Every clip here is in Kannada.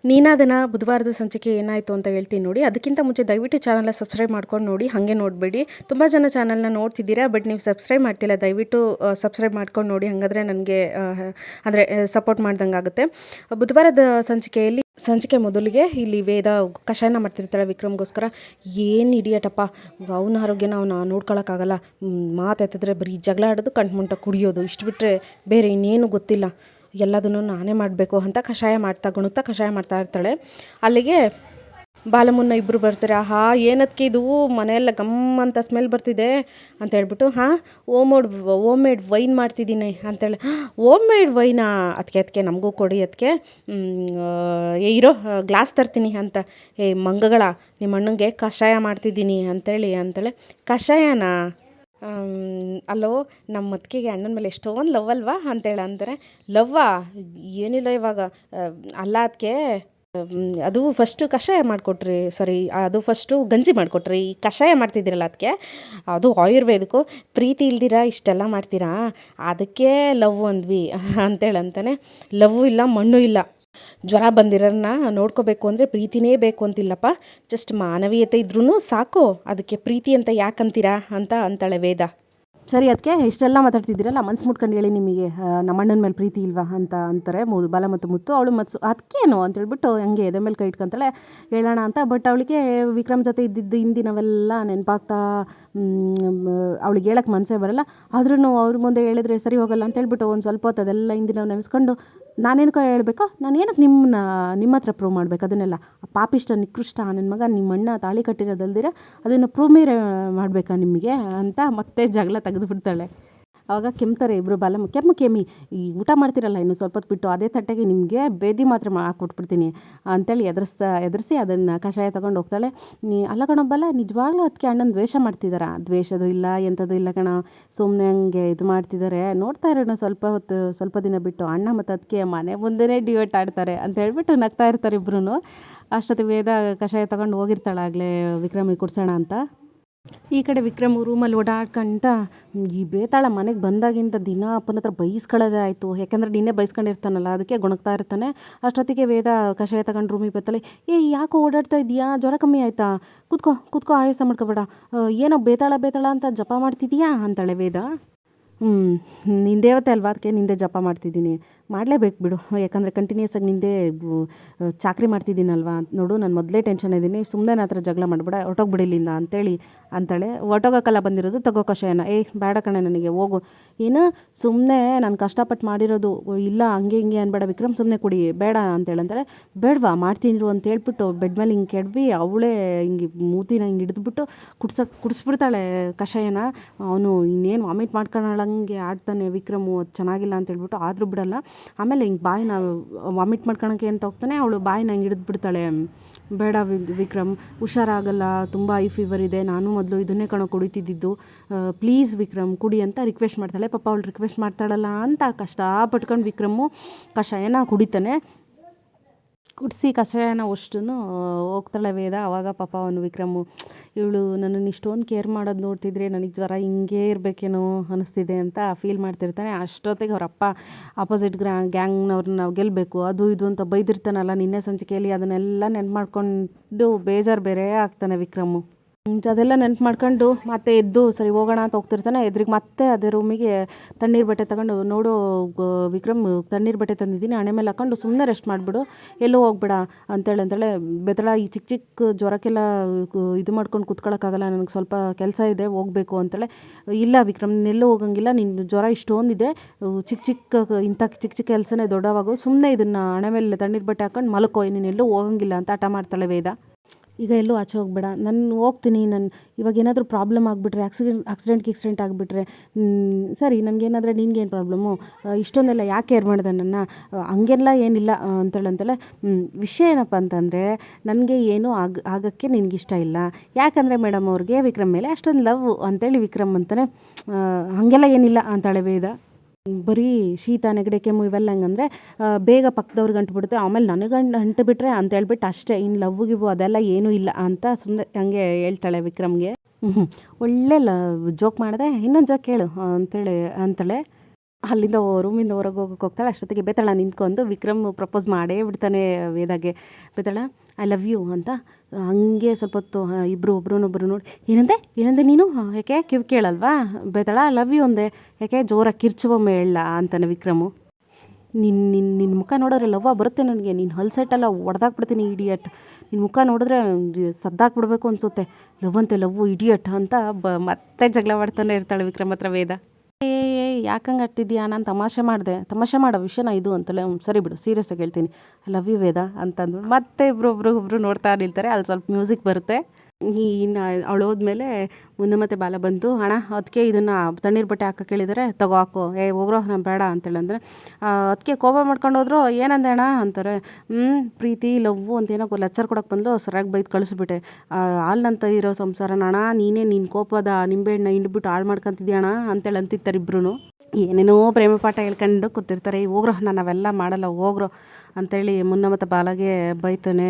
ನೀನಾದನ ಬುಧವಾರದ ಸಂಚಿಕೆ ಏನಾಯಿತು ಅಂತ ಹೇಳ್ತೀನಿ ನೋಡಿ. ಅದಕ್ಕಿಂತ ಮುಂಚೆ ದಯವಿಟ್ಟು ಚಾನಲ್ನ ಸಬ್ಸ್ಕ್ರೈಬ್ ಮಾಡ್ಕೊಂಡು ನೋಡಿ, ಹಾಗೆ ನೋಡಬೇಡಿ. ತುಂಬ ಜನ ಚಾನಲ್ನ ನೋಡ್ತಿದ್ದೀರಾ, ಬಟ್ ನೀವು ಸಬ್ಸ್ಕ್ರೈಬ್ ಮಾಡ್ತಿಲ್ಲ. ದಯವಿಟ್ಟು ಸಬ್ಸ್ಕ್ರೈಬ್ ಮಾಡ್ಕೊಂಡು ನೋಡಿ, ಹಾಗಾದರೆ ನನಗೆ ಅಂದರೆ ಸಪೋರ್ಟ್ ಮಾಡ್ದಂಗೆ ಆಗುತ್ತೆ. ಬುಧವಾರದ ಸಂಚಿಕೆ ಮೊದಲಿಗೆ ಇಲ್ಲಿ ವೇದ ಕಷಾಯನ ಮಾಡ್ತಿರ್ತಾಳೆ ವಿಕ್ರಮ್ಗೋಸ್ಕರ. ಏನು ಇಡಿಯಟಪ್ಪ, ಅವನ ಆರೋಗ್ಯನ ಅವನು ನೋಡ್ಕೊಳಕ್ಕಾಗಲ್ಲ. ಮಾತೆತ್ತಿದ್ರೆ ಬರೀ ಜಗಳ ಆಡೋದು, ಕಂಠಮುಂಟ ಕುಡಿಯೋದು, ಇಷ್ಟು ಬಿಟ್ಟರೆ ಬೇರೆ ಇನ್ನೇನು ಗೊತ್ತಿಲ್ಲ. ಎಲ್ಲದನ್ನು ನಾನೇ ಮಾಡಬೇಕು ಅಂತ ಗುಣುತ್ತಾ ಕಷಾಯ ಮಾಡ್ತಾ ಇರ್ತಾಳೆ. ಅಲ್ಲಿಗೆ ಬಾಲಮುನ್ನ ಇಬ್ಬರು ಬರ್ತಾರೆ. ಆಹಾ, ಏನದಕ್ಕೆ ಇದು ಮನೆಯೆಲ್ಲ ಗಮ್ ಅಂತ ಸ್ಮೆಲ್ ಬರ್ತಿದೆ ಅಂತ ಹೇಳ್ಬಿಟ್ಟು, ಓಮ್ ಮೇಡ್ ವೈನ್ ಮಾಡ್ತಿದ್ದೀನಿ ಅಂತೇಳಿ. ಓಮ್ ಮೇಡ್ ವೈನಾ? ಅದಕ್ಕೆ ನಮಗೂ ಕೊಡಿ, ಅದಕ್ಕೆ ಇರೋ ಗ್ಲಾಸ್ ತರ್ತೀನಿ ಅಂತ. ಮಂಗಗಳ, ನಿಮ್ಮ ಅಣ್ಣಂಗೆ ಕಷಾಯ ಮಾಡ್ತಿದ್ದೀನಿ ಅಂತಾಳೆ. ಕಷಾಯನಾ? ಅಲ್ಲೋ, ನಮ್ಮ ಮತ್ಕಿಗೆ ಅಣ್ಣನ ಮೇಲೆ ಎಷ್ಟೊಂದು ಲವ್ ಅಲ್ವಾ ಅಂತಾರೆ. ಲವ್ವಾ? ಏನಿಲ್ಲ ಇವಾಗ. ಅಲ್ಲ, ಅದಕ್ಕೆ ಅದು ಫಸ್ಟು ಕಷಾಯ ಮಾಡಿಕೊಟ್ರಿ, ಅದು ಫಸ್ಟು ಗಂಜಿ ಮಾಡಿಕೊಟ್ರಿ, ಈ ಕಷಾಯ ಮಾಡ್ತಿದ್ದೀರಲ್ಲ ಅದಕ್ಕೆ, ಅದು ಆಯುರ್ವೇದಕ್ಕೂ. ಪ್ರೀತಿ ಇಲ್ದಿರ ಇಷ್ಟೆಲ್ಲ ಮಾಡ್ತೀರಾ, ಅದಕ್ಕೆ ಲವ್ ಅಂದ್ವಿ ಅಂತಾನೆ. ಲವ್ ಇಲ್ಲ, ಮಣ್ಣು ಇಲ್ಲ. ಜ್ವರ ಬಂದಿರೋನ್ನ ನೋಡ್ಕೋಬೇಕು ಅಂದರೆ ಪ್ರೀತಿನೇ ಬೇಕು ಅಂತಿಲ್ಲಪ್ಪ, ಜಸ್ಟ್ ಮಾನವೀಯತೆ ಇದ್ರೂ ಸಾಕು, ಅದಕ್ಕೆ ಪ್ರೀತಿ ಅಂತ ಯಾಕಂತೀರಾ ಅಂತಾಳೆ ವೇದ. ಸರಿ, ಅದಕ್ಕೆ ಇಷ್ಟೆಲ್ಲ ಮಾತಾಡ್ತಿದ್ದೀರಲ್ಲ, ಮನ್ಸು ಮುಟ್ಕೊಂಡು ಹೇಳಿ, ನಿಮಗೆ ನಮ್ಮ ಅಣ್ಣನ ಮೇಲೆ ಪ್ರೀತಿ ಇಲ್ವಾ ಅಂತಾರೆ ಬಾಲ ಮತ್ತು ಮುತ್ತು. ಅವಳು ಅದಕ್ಕೇನು ಅಂತೇಳ್ಬಿಟ್ಟು ಹಂಗೆ ಎದೆ ಮೇಲೆ ಕೈ ಇಟ್ಕೊಂತಾಳೆ, ಹೇಳೋಣ ಅಂತ. ಬಟ್ ಅವಳಿಗೆ ವಿಕ್ರಮ್ ಜೊತೆ ಇದ್ದಿದ್ದು ಹಿಂದಿನವೆಲ್ಲ ನೆನಪಾಗ್ತಾ ಅವಳಿಗೆ ಹೇಳಕ್ಕೆ ಮನಸ್ಸೇ ಬರಲ್ಲ. ಆದ್ರೂ ಅವ್ರ ಮುಂದೆ ಹೇಳಿದ್ರೆ ಸರಿ ಹೋಗಲ್ಲ ಅಂತೇಳ್ಬಿಟ್ಟು ಒಂದು ಸ್ವಲ್ಪ ಹೊತ್ತು ಅದೆಲ್ಲ ಹಿಂದಿನ ನೆನೆಸ್ಕೊಂಡು, ನಾನೇನಕ್ಕೋ ಹೇಳಬೇಕಾ, ನಾನು ಏನಕ್ಕೆ ನಿಮ್ಮ ಹತ್ರ ಪ್ರೂವ್ ಮಾಡಬೇಕು ಅದನ್ನೆಲ್ಲ? ಪಾಪಿಷ್ಟ ನಿಕೃಷ್ಟ ನನ್ನ ಮಗ, ನಿಮ್ಮ ಅಣ್ಣ ತಾಳಿ ಕಟ್ಟಿರೋದಲ್ದಿರ ಅದನ್ನು ಪ್ರೂವ್ ಮೇರೆ ಮಾಡಬೇಕಾ ನಿಮಗೆ ಅಂತ ಮತ್ತೆ ಜಗಳ ತೆಗೆದುಬಿಡ್ತಾಳೆ. ಆವಾಗ ಕೆಮ್ತಾರೆ ಇಬ್ಬರು. ಕೆಮ್ಮಿ ಈ ಊಟ ಮಾಡ್ತಿರಲ್ಲ ಇನ್ನು ಸ್ವಲ್ಪ ಹೊತ್ತು ಬಿಟ್ಟು, ಅದೇ ತಟ್ಟೆಗೆ ನಿಮಗೆ ಬೇದಿ ಮಾತ್ರ ಹಾಕ್ಕೊಟ್ಬಿಡ್ತೀನಿ ಅಂತೇಳಿ ಎದುರಿಸಿ ಅದನ್ನು ಕಷಾಯ ತೊಗೊಂಡು ಹೋಗ್ತಾಳೆ. ಅಲ್ಲ ಕಣೊಬ್ಬಲ್ಲ, ನಿಜವಾಗ್ಲೂ ಅದಕ್ಕೆ ಅಣ್ಣನ ದ್ವೇಷ ಮಾಡ್ತಿದ್ದಾರಾ? ದ್ವೇಷದು ಇಲ್ಲ, ಎಂಥದ್ದು ಇಲ್ಲ ಕಣ, ಸುಮ್ಮನೆ ಹಂಗೆ ಇದು ಮಾಡ್ತಿದ್ದಾರೆ. ನೋಡ್ತಾ ಇರೋಣ ಸ್ವಲ್ಪ ದಿನ ಬಿಟ್ಟು ಅಣ್ಣ ಮತ್ತು ಅದಕ್ಕೆ ಮನೆ ಮುಂದೆನೇ ಡಿವೇಟ್ ಆಡ್ತಾರೆ ಅಂತ ಹೇಳ್ಬಿಟ್ಟು ನಗ್ತಾ ಇರ್ತಾರೆ ಇಬ್ರು. ಅಷ್ಟೊತ್ತಿಗೆ ವೇದ ಕಷಾಯ ತೊಗೊಂಡು ಹೋಗಿರ್ತಾಳಾಗಲೇ ವಿಕ್ರಮಿಗೆ ಕುಡ್ಸೋಣ ಅಂತ. ಈ ಕಡೆ ವಿಕ್ರಮ್ ರೂಮಲ್ಲಿ ಓಡಾಡ್ಕೊಂತ ಈ ಬೇತಾಳ ಮನೆಗೆ ಬಂದಾಗಿಂದ ದಿನ ಅಪ್ಪನ ಹತ್ರ ಬೈಸ್ಕೊಳ್ಳೋದೇ ಆಯಿತು. ಯಾಕೆಂದರೆ ನಿನ್ನೆ ಬೈಸ್ಕೊಂಡಿರ್ತಾನಲ್ಲ, ಅದಕ್ಕೆ ಗೊಣಗ್ತಾ ಇರ್ತಾನೆ. ಅಷ್ಟೊತ್ತಿಗೆ ವೇದ ಕಷಾಯ ತಗೊಂಡು ರೂಮಿಗೆ ಬರ್ತಾಳೆ. ಯಾಕೋ ಓಡಾಡ್ತಾ ಇದೆಯಾ? ಜ್ವರ ಕಮ್ಮಿ ಆಯಿತಾ? ಕೂತ್ಕೋ ಆಯಾಸ ಮಾಡ್ಕೋಬೇಡ. ಏನೋ ಬೇತಾಳ ಅಂತ ಜಪ ಮಾಡ್ತಿದೀಯಾ ಅಂತಾಳೆ ವೇದ. ನಿನ್ನ ದೇವತೆ ಅಲ್ವಾ, ಅದಕ್ಕೆ ನಿಂದೆ ಜಪ ಮಾಡ್ತಿದ್ದೀನಿ. ಮಾಡಲೇಬೇಕು ಬಿಡು, ಯಾಕಂದರೆ ಕಂಟಿನ್ಯೂಸ್ ಆಗಿ ನಿಂದೆ ಚಾಕ್ರಿ ಮಾಡ್ತಿದ್ದೀನಲ್ವಾ. ನೋಡು, ನಾನು ಮೊದಲೇ ಟೆನ್ಷನ್ ಇದ್ದೀನಿ, ಸುಮ್ಮನೆ ನನ್ನ ಹತ್ರ ಜಗಳ ಮಾಡಬೇಡ, ಹೊರಟೋಗ್ಬಿಡಿಲ್ಲಿಂದ ಅಂತಾಳೆ. ಹೊರಟೋಗೋಕ್ಕಲ್ಲ ಬಂದಿರೋದು, ತಗೋ ಕಷಾಯನ. ಬೇಡ ಕಣೆ ನನಗೆ, ಹೋಗು. ಏನು ಸುಮ್ಮನೆ ನಾನು ಕಷ್ಟಪಟ್ಟು ಮಾಡಿರೋದು, ಇಲ್ಲ ಹಂಗೆ ಹಿಂಗೆ ಅನ್ಬೇಡ ವಿಕ್ರಮ್, ಸುಮ್ಮನೆ ಕುಡಿ, ಬೇಡ ಅಂತಾಳೆ. ಬೇಡವಾ, ಮಾಡ್ತೀನಿರು ಅಂತ ಹೇಳ್ಬಿಟ್ಟು ಬೆಡ್ ಮೇಲೆ ಹಿಂಗೆ ಕೆಡವಿ ಅವಳೇ ಹಿಂಗೆ ಮೂತಿನ ಹಿಂಗೆ ಹಿಡಿದ್ಬಿಟ್ಟು ಕುಡಿಸ್ಬಿಡ್ತಾಳೆ ಕಷಾಯನ. ಅವನು ಇನ್ನೇನು ವಾಮಿಟ್ ಮಾಡ್ಕೊಳ್ಳೋಂಗೆ ಆಡ್ತಾನೆ ವಿಕ್ರಮು. ಅದು ಚೆನ್ನಾಗಿಲ್ಲ ಅಂತ ಹೇಳ್ಬಿಟ್ಟು, ಆದರೂ ಬಿಡಲ್ಲ. ಆಮೇಲೆ ಹಿಂಗೆ ಬಾಯಿನ ವಾಮಿಟ್ ಮಾಡ್ಕೊಳಕ್ಕೆ ಅಂತ ಹೋಗ್ತಾನೆ, ಅವಳು ಬಾಯಿನ ಹಿಂಗೆ ಹಿಡಿದ್ಬಿಡ್ತಾಳೆ. ಬೇಡ ವಿಕ್ರಮ್, ಹುಷಾರಾಗಲ್ಲ, ತುಂಬ ಐ ಫೀವರ್ ಇದೆ, ನಾನು ಮೊದಲು ಇದನ್ನೇ ಕುಡಿತಿದ್ದಿದ್ದು, ಪ್ಲೀಸ್ ವಿಕ್ರಮ್ ಕುಡಿ ಅಂತ ರಿಕ್ವೆಸ್ಟ್ ಮಾಡ್ತಾಳೆ. ಪಾಪ ಅವಳು ರಿಕ್ವೆಸ್ಟ್ ಮಾಡ್ತಾಳಲ್ಲ ಅಂತ ಕಷ್ಟಪಟ್ಕೊಂಡು ವಿಕ್ರಮು ಕಷಾಯನ ಕುಡಿತಾನೆ. ಕುಡಿಸಿ ಕಷಾಯನ ಅಷ್ಟು ಹೋಗ್ತಾಳೆ ವೇದ. ಆವಾಗ ಪಾಪ ಅವನು ವಿಕ್ರಮು, ಇವಳು ನನ್ನನ್ನು ಇಷ್ಟೊಂದು ಕೇರ್ ಮಾಡೋದು ನೋಡ್ತಿದ್ರೆ ನನಗೆ ಜ್ವರ ಹಿಂಗೇ ಇರಬೇಕೇನೋ ಅನ್ನಿಸ್ತಿದೆ ಅಂತ ಫೀಲ್ ಮಾಡ್ತಿರ್ತಾನೆ. ಅಷ್ಟೊತ್ತಿಗೆ ಅವರಪ್ಪ ಆಪೋಸಿಟ್ ಗ್ಯಾಂಗ್ನವ್ರನ್ನ ನಾವು ಗೆಲ್ಲಬೇಕು ಅದು ಇದು ಅಂತ ಬೈದಿರ್ತಾನಲ್ಲ ನಿನ್ನೆ ಸಂಚಿಕೆಯಲ್ಲಿ, ಅದನ್ನೆಲ್ಲ ನೆನ್ಪು ಮಾಡ್ಕೊಂಡು ಬೇಜಾರು ಬೇರೆ ಆಗ್ತಾನೆ ವಿಕ್ರಮು. ಅದೆಲ್ಲ ನೆನ್ಪು ಮಾಡ್ಕೊಂಡು ಮತ್ತೆ ಎದ್ದು ಸರಿ ಹೋಗೋಣ ಅಂತ ಹೋಗ್ತಿರ್ತಾನೆ. ಎದುರಿಗೆ ಮತ್ತೆ ಅದೇ ರೂಮಿಗೆ ತಣ್ಣೀರು ಬಟ್ಟೆ ತಗೊಂಡು, ನೋಡು ವಿಕ್ರಮ್, ತಣ್ಣೀರು ಬಟ್ಟೆ ತಂದಿದ್ದೀನಿ, ಹಣೆ ಮೇಲೆ ಹಾಕೊಂಡು ಸುಮ್ಮನೆ ರೆಸ್ಟ್ ಮಾಡಿಬಿಡು, ಎಲ್ಲೂ ಹೋಗ್ಬೇಡ ಅಂತಾಳೆ. ಬೆತ್ತಳ ಈ ಚಿಕ್ಕ ಜ್ವರಕ್ಕೆಲ್ಲ ಇದು ಮಾಡ್ಕೊಂಡು ಕೂತ್ಕೊಳ್ಳೋಕ್ಕಾಗಲ್ಲ, ನನಗೆ ಸ್ವಲ್ಪ ಕೆಲಸ ಇದೆ, ಹೋಗಬೇಕು ಅಂತಾಳೆ. ಇಲ್ಲ ವಿಕ್ರಮ್, ಎಲ್ಲೂ ಹೋಗಂಗಿಲ್ಲ, ನಿನ್ನ ಜ್ವರ ಇಷ್ಟೊಂದಿದೆ, ಇಂಥ ಚಿಕ್ಕ ಕೆಲಸನೇ ದೊಡ್ಡವಾಗು, ಸುಮ್ಮನೆ ಇದನ್ನು ಹಣೆ ಮೇಲೆ ತಣ್ಣೀರು ಬಟ್ಟೆ ಹಾಕೊಂಡು ಮಲ್ಕೋ, ನೀನು ಎಲ್ಲೂ ಹೋಗಂಗಿಲ್ಲ ಅಂತ ಹಠ ಮಾಡ್ತಾಳೆ ವೇದ. ಈಗ ಎಲ್ಲೂ ಆಚೆ ಹೋಗ್ಬೇಡ, ನಾನು ಹೋಗ್ತೀನಿ, ಇವಾಗ ಏನಾದರೂ ಪ್ರಾಬ್ಲಮ್ ಆಗಿಬಿಟ್ರೆ, ಆಕ್ಸಿಡೆಂಟ್ ಆಗಿಬಿಟ್ರೆ, ಸರಿ ನನಗೇನಾದರೆ ನಿನ್ಗೇನು ಪ್ರಾಬ್ಲಮ್ಮು, ಇಷ್ಟೊಂದೆಲ್ಲ ಯಾಕೆ ಕೇರ್ ಮಾಡಿದೆ ನನ್ನ, ಹಂಗೆಲ್ಲ ಏನಿಲ್ಲ ಅಂತಾಳೆ. ವಿಷಯ ಏನಪ್ಪ ಅಂತಂದರೆ, ನನಗೆ ಏನೂ ಆಗೋಕ್ಕೆ ನಿನಗಿಷ್ಟ ಇಲ್ಲ, ಯಾಕಂದರೆ ಮೇಡಮ್ ಅವ್ರಿಗೆ ವಿಕ್ರಮ್ ಮೇಲೆ ಅಷ್ಟೊಂದು ಲವ್ ಅಂತೇಳಿ ವಿಕ್ರಮ್ ಅಂತಾನೆ. ಹಾಗೆಲ್ಲ ಏನಿಲ್ಲ ಅಂತಾಳೆ ವೇದ. ಬರೀ ಶೀತ ನೆಗಡಿ ಕೆಮ್ಮು ಇವೆಲ್ಲ ಹೆಂಗಂದರೆ ಬೇಗ ಪಕ್ಕದವ್ರಿಗೆ ಅಂಟ್ಬಿಡುತ್ತೆ, ಆಮೇಲೆ ನನಗೆ ಅಂಟುಬಿಟ್ರೆ ಅಂತ ಹೇಳ್ಬಿಟ್ಟು ಅಷ್ಟೇ, ಇನ್ನು ಲವ್ ಗಿವು ಅದೆಲ್ಲ ಏನೂ ಇಲ್ಲ ಅಂತ ಸುಮ್ಮನೆ ಹಂಗೆ ಹೇಳ್ತಾಳೆ ವಿಕ್ರಮ್ಗೆ. ಒಳ್ಳೆ ಜೋಕ್ ಮಾಡಿದೆ, ಇನ್ನೊಂದು ಜೋಕ್ ಹೇಳು ಅಂತಾಳೆ. ಅಲ್ಲಿಂದ ರೂಮಿಂದ ಹೊರಗೆ ಹೋಗ್ತಾಳೆ. ಅಷ್ಟೊತ್ತಿಗೆ ಬೇತಾಳ ನಿಂತ್ಕೊಂಡು ವಿಕ್ರಮ್ ಪ್ರಪೋಸ್ ಮಾಡೇ ಬಿಡ್ತಾನೆ ವೇದಾಗೆ. ಬೇತಾಳ ಐ ಲವ್ ಯು ಅಂತ ಹಂಗೆ ಸ್ವಲ್ಪ ಹೊತ್ತು ಇಬ್ಬರು ಒಬ್ರನ್ನೊಬ್ರು ನೋಡಿ ಏನಂದೆ ನೀನು ಯಾಕೆ ಕಿವಿ ಕೇಳಲ್ವಾ? ಬೇತಾಳ ಐ ಲವ್ ಯು ಅಂದೆ. ಯಾಕೆ ಜೋರಾಗಿ ಕಿರ್ಚುವೊಮ್ಮೆ ಹೇಳ ಅಂತಾನೆ ವಿಕ್ರಮು. ನಿನ್ನ ಮುಖ ನೋಡಿದ್ರೆ ಲವ್ವ ಬರುತ್ತೆ ನನಗೆ. ನೀನು ಹಲ್ಸೆಟ್ಟೆಲ್ಲ ಹೊಡೆದಾಕ್ಬಿಡ್ತೀನಿ ಇಡಿಯಟ್. ನಿನ್ನ ಮುಖ ನೋಡಿದ್ರೆ ಸದ್ದಾಕ್ಬಿಡ್ಬೇಕು ಅನಿಸುತ್ತೆ. ಲವ್ ಅಂತೆ ಲವ್ವು ಇಡಿಯಟ್ ಅಂತ ಮತ್ತೆ ಜಗಳ ಮಾಡ್ತಾನೆ ಇರ್ತಾಳೆ ವಿಕ್ರಮ್ ಹತ್ರ ವೇದ. ಯಾಕಂಗೆ ಆಡ್ತಿದ್ಯಾ? ನಾನು ತಮಾಷೆ ಮಾಡೋ ವಿಷಯನ ಇದು ಅಂತಲೇ. ಸರಿ ಬಿಡು, ಸೀರಿಯಸ್ಸಾಗಿ ಹೇಳ್ತೀನಿ, ಐ ಲವ್ ಯು ವೇದ ಅಂತಂದು ಮತ್ತೆ ಒಬ್ರು ನೋಡ್ತಾ ನಿಲ್ತಾರೆ. ಅಲ್ಲಿ ಸ್ವಲ್ಪ ಮ್ಯೂಸಿಕ್ ಬರುತ್ತೆ. ಇನ್ನು ಅವಳು ಹೋದ್ಮೇಲೆ ಮುನ್ನ ಮತ್ತು ಬಾಲ ಬಂದು ಅಣ್ಣ ಅದಕ್ಕೆ ಇದನ್ನು ತಣ್ಣೀರು ಬಟ್ಟೆ ಹಾಕೋ ಕೇಳಿದರೆ ತಗೋ ಹಾಕೋ, ಹೋಗ್ರೋ ನಾನು ಬೇಡ ಅಂತೇಳಂದರೆ ಅದಕ್ಕೆ ಕೋಪ ಮಾಡ್ಕೊಂಡು ಹೋದ್ರು. ಏನಂದೆ ಅಣ್ಣ ಅಂತಾರೆ. ಪ್ರೀತಿ ಲವ್ವು ಅಂತ ಏನೋ ಲೆಕ್ಚರ್ ಕೊಡೋಕೆ ಬಂದು ಸರಿಯಾಗಿ ಬೈದು ಕಳಿಸ್ಬಿಟ್ಟೆ. ಹಾಲ್ನಂತ ಇರೋ ಸಂಸಾರನ ಅಣ್ಣ ನೀನು ಕೋಪದ ನಿಂಬೆಹಣ್ಣ ಹಿಂಡ್ಬಿಟ್ಟು ಹಾಳು ಮಾಡ್ಕೊತಿದ್ಯಣ್ಣ ಅಂತೇಳಿ ಅಂತಿರ್ತಾರೆ ಇಬ್ರು. ಏನೇನೋ ಪ್ರೇಮ ಪಾಠ ಹೇಳ್ಕೊಂಡು ಕೂತಿರ್ತಾರೆ. ಹೋಗ್ರೋ ನಾನು ಅವೆಲ್ಲ ಮಾಡಲ್ಲ ಹೋಗ್ರೋ ಅಂಥೇಳಿ ಮುನ್ನ ಮತ್ತು ಬಾಲಾಗೆ ಬೈತಾನೆ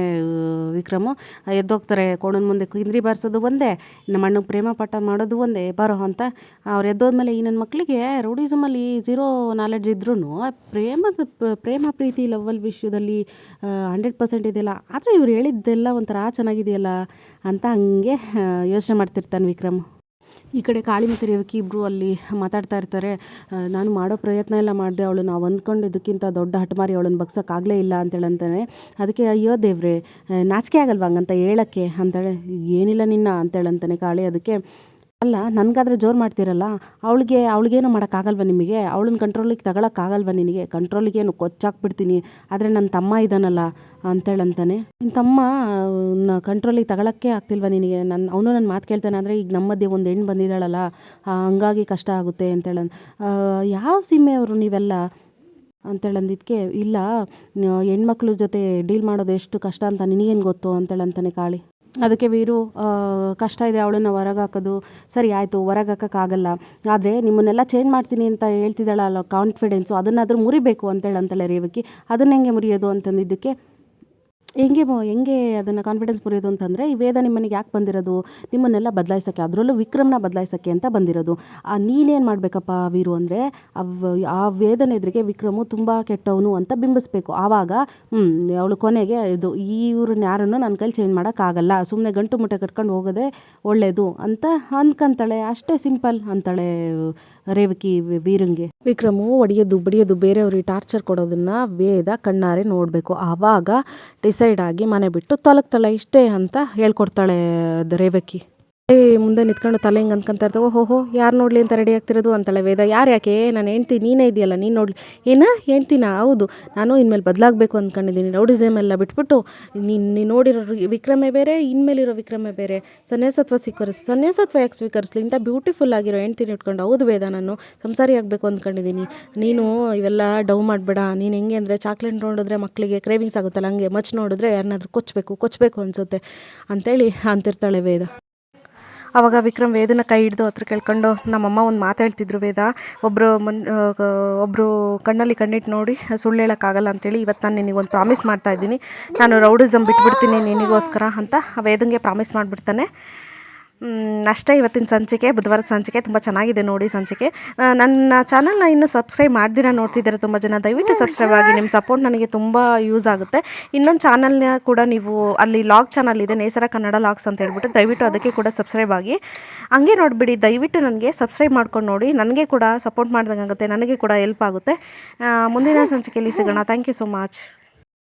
ವಿಕ್ರಮು. ಎದ್ದೋಗ್ತಾರೆ. ಕೋಣನ ಮುಂದೆ ಕಿಂದ್ರಿ ಬಾರಿಸೋದು ಒಂದೇ, ನಮ್ಮ ಅಣ್ಣಗೆ ಪ್ರೇಮ ಪಾಠ ಮಾಡೋದು ಒಂದೇ, ಬರೋ ಅಂತ. ಅವ್ರು ಎದ್ದೋದ್ಮೇಲೆ ಈ ನನ್ನ ಮಕ್ಕಳಿಗೆ ರೌಡಿಸಮಲ್ಲಿ ಝೀರೋ ನಾಲೆಡ್ಜ್ ಇದ್ರೂ ಪ್ರೇಮ ಪ್ರೀತಿ ಲವ್ವಲ್ ವಿಷಯದಲ್ಲಿ 100% ಇದೆಯಲ್ಲ. ಆದರೆ ಇವ್ರು ಹೇಳಿದ್ದೆಲ್ಲ ಒಂಥರ ಚೆನ್ನಾಗಿದೆಯಲ್ಲ ಅಂತ ಹಂಗೆ ಯೋಚನೆ ಮಾಡ್ತಿರ್ತಾನೆ ವಿಕ್ರಮ್. ಈ ಕಡೆ ಕಾಳಿ ಮತ್ತು ರೇವಕಿ ಇಬ್ಬರು ಅಲ್ಲಿ ಮಾತಾಡ್ತಾ ಇರ್ತಾರೆ. ನಾನು ಮಾಡೋ ಪ್ರಯತ್ನ ಎಲ್ಲ ಮಾಡಿದೆ, ಅವಳು ನಾವು ಅಂದ್ಕೊಂಡಿದ್ದಕ್ಕಿಂತ ದೊಡ್ಡ ಹಠಮಾರಿ ಅವಳನ್ನು ಬಗ್ಸೋಕ್ಕಾಗಲೇ ಇಲ್ಲ ಅಂತೇಳಂತಾನೆ. ಅದಕ್ಕೆ ಅಯ್ಯೋ ದೇವ್ರೆ ನಾಚಿಕೆ ಆಗಲ್ವಾ ಹಂಗಂತ ಹೇಳೋಕ್ಕೆ ಅಂತಾಳೆ. ಏನಿಲ್ಲ ನಿನ್ನ ಅಂತೇಳಂತಾನೆ ಕಾಳಿ. ಅದಕ್ಕೆ ಅಲ್ಲ ನನಗಾದರೆ ಜೋರು ಮಾಡ್ತೀರಲ್ಲ, ಅವಳಿಗೇನು ಮಾಡೋಕ್ಕಾಗಲ್ವ ನಿಮಗೆ? ಅವಳನ್ನ ಕಂಟ್ರೋಲಿಗೆ ತಗೊಳಕ್ಕಾಗಲ್ವ ನಿನಗೆ? ಕಂಟ್ರೋಲಿಗೇನು ಕೊಚ್ಚಾಕ್ಬಿಡ್ತೀನಿ. ಆದರೆ ನನ್ನ ತಮ್ಮ ಇದ್ದಾನಲ್ಲ ಅಂತೇಳಂತಾನೆ. ನಿನ್ನ ತಮ್ಮ ಕಂಟ್ರೋಲಿಗೆ ತಗೊಳಕ್ಕೆ ಆಗ್ತಿಲ್ವ ನಿನಗೆ? ಅವನು ನನ್ನ ಮಾತು ಕೇಳ್ತಾನೆ. ಆದರೆ ಈಗ ನಮ್ಮ ಮಧ್ಯೆ ಒಂದು ಹೆಣ್ಣು ಬಂದಿದ್ದಾಳಲ್ಲ, ಹಂಗಾಗಿ ಕಷ್ಟ ಆಗುತ್ತೆ ಅಂತೇಳ. ಯಾವ ಸೀಮೆಯವರು ನೀವೆಲ್ಲ ಅಂತೇಳಂದಿದ್ದಕ್ಕೆ, ಇಲ್ಲ ಹೆಣ್ಮಕ್ಳ ಜೊತೆ ಡೀಲ್ ಮಾಡೋದು ಎಷ್ಟು ಕಷ್ಟ ಅಂತ ನಿನಗೇನು ಗೊತ್ತು ಅಂತೇಳಂತಾನೆ ಕಾಳಿ. ಅದಕ್ಕೆ ವೀರು ಕಷ್ಟ ಇದೆ ಅವಳನ್ನು ಹೊರಗೆ ಹಾಕೋದು. ಸರಿ ಆಯಿತು, ಹೊರಗೆ ಹಾಕೋಕ್ಕಾಗಲ್ಲ, ಆದರೆ ನಿಮ್ಮನ್ನೆಲ್ಲ ಚೇಂಜ್ ಮಾಡ್ತೀನಿ ಅಂತ ಹೇಳ್ತಿದ್ದಾಳಲ್ಲ ಕಾನ್ಫಿಡೆನ್ಸು, ಅದನ್ನಾದರೂ ಮುರಿಬೇಕು ಅಂತೇಳಂತಾಳೆ ರೇವಕಿ. ಅದನ್ನು ಹೆಂಗೆ ಮುರಿಯೋದು ಅಂತಂದಿದ್ದಕ್ಕೆ, ಹೆಂಗೆ ಅದನ್ನು ಕಾನ್ಫಿಡೆನ್ಸ್ ಮುರಿಯೋದು ಅಂತಂದರೆ, ಈ ವೇದ ನಿಮ್ಮನೆಗೆ ಯಾಕೆ ಬಂದಿರೋದು? ನಿಮ್ಮನ್ನೆಲ್ಲ ಬದಲಾಯಿಸೋಕ್ಕೆ, ಅದರಲ್ಲೂ ವಿಕ್ರಮ್ನ ಬದಲಾಯಿಸೋಕ್ಕೆ ಅಂತ ಬಂದಿರೋದು. ನೀನೇನು ಮಾಡಬೇಕಪ್ಪ ವೀರು ಅಂದರೆ, ಆ ವೇದನ ಎದುರಿಗೆ ವಿಕ್ರಮು ತುಂಬ ಕೆಟ್ಟವನು ಅಂತ ಬಿಂಬಿಸ್ಬೇಕು. ಆವಾಗ ಅವಳು ಕೊನೆಗೆ ಇದು ಇವ್ರನ್ನ ಯಾರನ್ನು ನನ್ನ ಕೈಲಿ ಚೇಂಜ್ ಮಾಡೋಕ್ಕಾಗಲ್ಲ, ಸುಮ್ಮನೆ ಗಂಟು ಮುಟ್ಟೆ ಕಟ್ಕೊಂಡು ಹೋಗೋದೇ ಒಳ್ಳೆಯದು ಅಂತ ಅಂದ್ಕೊಂತಾಳೆ. ಅಷ್ಟೇ ಸಿಂಪಲ್ ಅಂತಾಳೆ ರೇವಕಿ ವೀರಂಗೆ. ವಿಕ್ರಮು ಹೊಡೆಯೋದು ಬಡಿಯೋದು ಬೇರೆಯವ್ರಿಗೆ ಟಾರ್ಚರ್ ಕೊಡೋದನ್ನು ವೇದ ಕಣ್ಣಾರೆ ನೋಡಬೇಕು. ಆವಾಗ ಡಿಸೈಡ್ ಆಗಿ ಮನೆ ಬಿಟ್ಟು ತೊಲಗ್ತಾಳೆ. ಇಷ್ಟೇ ಅಂತ ಹೇಳ್ಕೊಡ್ತಾಳೆ ರೇವಕಿ. ಮುಂದೆ ನಿಂತ್ಕೊಂಡು ತಲೆ ಹಿಂಗೆ ಅಂದ್ಕೊಂತ ಇರ್ತವೆ. ಓಹೋ ಯಾರು ನೋಡಲಿ ಅಂತ ರೆಡಿ ಆಗ್ತಿರೋದು ಅಂತಾಳೆ ವೇದ. ಯಾಕೆ ನಾನು ಹೆಂಡ್ತಿ ನೀನೇ ಇದೆಯಲ್ಲ, ನೀನು ನೋಡಲಿ. ಹೆಂಡ್ತಿನ? ಹೌದು, ನಾನು ಇನ್ಮೇಲೆ ಬದಲಾಗಬೇಕು ಅಂದ್ಕೊಂಡಿದ್ದೀನಿ. ರೌಡಿಸಮ್ ಎಲ್ಲ ಬಿಟ್ಬಿಟ್ಟು ನೀನು ನೋಡಿರೋ ವಿಕ್ರಮೇ ಬೇರೆ, ಇನ್ಮೇಲಿರೋ ವಿಕ್ರಮೇ ಬೇರೆ. ಸನ್ಯಾಸತ್ವ ಯಾಕೆ ಸ್ವೀಕರಿಸ್ಲಿ? ಇಂಥ ಬ್ಯೂಟಿಫುಲ್ ಆಗಿರೋ ಹೆಂಡ್ತಿನ ಇಟ್ಕೊಂಡು, ಹೌದು ವೇದ ನಾನು ಸಂಸಾರಿ ಆಗಬೇಕು ಅಂದ್ಕೊಂಡಿದ್ದೀನಿ. ನೀನು ಇವೆಲ್ಲ ಡವ್ ಮಾಡಬೇಡ. ನೀನು ಹೆಂಗೆ ಅಂದರೆ ಚಾಕ್ಲೇಟ್ ನೋಡಿದ್ರೆ ಮಕ್ಕಳಿಗೆ ಕ್ರೇವಿಂಗ್ಸ್ ಆಗುತ್ತಲ್ಲ, ಹಂಗೆ ಮಚ್ ನೋಡಿದ್ರೆ ಯಾರನ್ನಾದ್ರೂ ಕೊಚ್ಚಬೇಕು ಅನಿಸುತ್ತೆ ಅಂತೇಳಿ ಅಂತಿರ್ತಾಳೆ ವೇದ. ಆವಾಗ ವಿಕ್ರಮ್ ವೇದನ ಕೈ ಹಿಡಿದು ಹತ್ರ ಕೇಳ್ಕೊಂಡು, ನಮ್ಮಮ್ಮ ಒಂದು ಮಾತು ಹೇಳ್ತಿದ್ರು ವೇದ, ಒಬ್ಬರು ಕಣ್ಣಲ್ಲಿ ಕಣ್ಣಿಟ್ಟು ನೋಡಿ ಸುಳ್ಳು ಹೇಳೋಕ್ಕಾಗಲ್ಲ ಅಂತೇಳಿ ಇವತ್ತು ನಾನು ನಿನಗೊಂದು ಪ್ರಾಮಿಸ್ ಮಾಡ್ತಾಯಿದ್ದೀನಿ. ನಾನು ರೌಡಿಸಮ್ ಬಿಟ್ಬಿಡ್ತೀನಿ ನಿನಗೋಸ್ಕರ ಅಂತ ವೇದಂಗೆ ಪ್ರಾಮಿಸ್ ಮಾಡಿಬಿಡ್ತಾನೆ. ಅಷ್ಟೇ ಇವತ್ತಿನ ಸಂಚಿಕೆ, ಬುಧವಾರದ ಸಂಚಿಕೆ ತುಂಬ ಚೆನ್ನಾಗಿದೆ ನೋಡಿ ಸಂಚಿಕೆ. ನನ್ನ ಚಾನಲ್ನ ಇನ್ನೂ ಸಬ್ಸ್ಕ್ರೈಬ್ ಮಾಡ್ದಿರ ನೋಡ್ತಿದ್ದಾರೆ ತುಂಬ ಜನ, ದಯವಿಟ್ಟು ಸಬ್ಸ್ಕ್ರೈಬ್ ಆಗಿ. ನಿಮ್ಮ ಸಪೋರ್ಟ್ ನನಗೆ ತುಂಬ ಯೂಸ್ ಆಗುತ್ತೆ. ಇನ್ನೊಂದು ಚಾನಲ್ನ ಕೂಡ ನೀವು, ಅಲ್ಲಿ ಲಾಗ್ ಚಾನಲ್ ಇದೆ, ನೇಸರ ಕನ್ನಡ ಲಾಗ್ಸ್ ಅಂತ ಹೇಳ್ಬಿಟ್ಟು, ದಯವಿಟ್ಟು ಅದಕ್ಕೆ ಕೂಡ ಸಬ್ಸ್ಕ್ರೈಬ್ ಆಗಿ. ಹಂಗೆ ನೋಡಿಬಿಡಿ, ದಯವಿಟ್ಟು ನನಗೆ ಸಬ್ಸ್ಕ್ರೈಬ್ ಮಾಡ್ಕೊಂಡು ನೋಡಿ, ನನಗೆ ಕೂಡ ಸಪೋರ್ಟ್ ಮಾಡ್ದಂಗೆ ಆಗುತ್ತೆ, ನನಗೆ ಕೂಡ ಹೆಲ್ಪ್ ಆಗುತ್ತೆ. ಮುಂದಿನ ಸಂಚಿಕೆಯಲ್ಲಿ ಸಿಗೋಣ. Thank you so much.